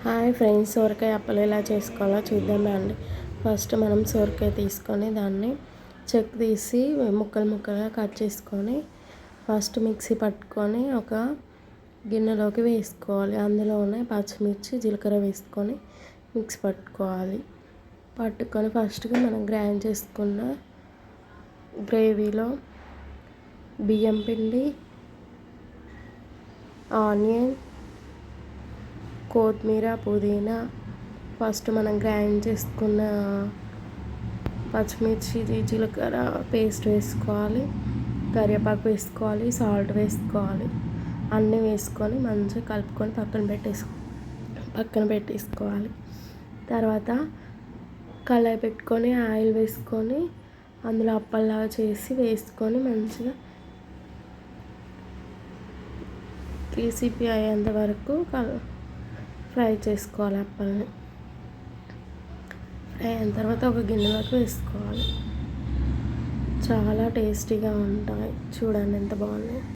Hi friends, సొరకాయ అప్పలు ఎలా చేసుకోవాలో చూద్దాం రండి. ఫస్ట్ మనం సొరకాయ తీసుకొని దాన్ని చెక్ తీసి ముక్కలు ముక్కలుగా కట్ చేసుకొని ఫస్ట్ మిక్సీ పట్టుకొని ఒక గిన్నెలోకి వేసుకోవాలి. అందులోనే పచ్చిమిర్చి జీలకర్ర వేసుకొని మిక్సీ పట్టుకొని ఫస్ట్గా మనం గ్రైండ్ చేసుకున్న గ్రేవీలో బియ్యం పిండి, ఆనియన్, కొత్తిమీర, పుదీనా, ఫస్ట్ మనం గ్రైండ్ చేసుకున్న పచ్చిమిర్చి జీలకర్ర పేస్ట్ వేసుకోవాలి, కరివేపాకు వేసుకోవాలి, సాల్ట్ వేసుకోవాలి. అన్నీ వేసుకొని మంచిగా కలుపుకొని పక్కన పెట్టేసుకోవాలి. తర్వాత కళాయి పెట్టుకొని ఆయిల్ వేసుకొని అందులో అప్పల్లాగా చేసి వేసుకొని మంచిగా క్రిస్పీ అయ్యేంత వరకు ఫ్రై చేసుకోవాలి. అప్పల్ని ఫ్రై అయిన తర్వాత ఒక గిన్నెలోకి వేసుకోవాలి. చాలా టేస్టీగా ఉంటాయి. చూడండి ఎంత బాగున్నాయి.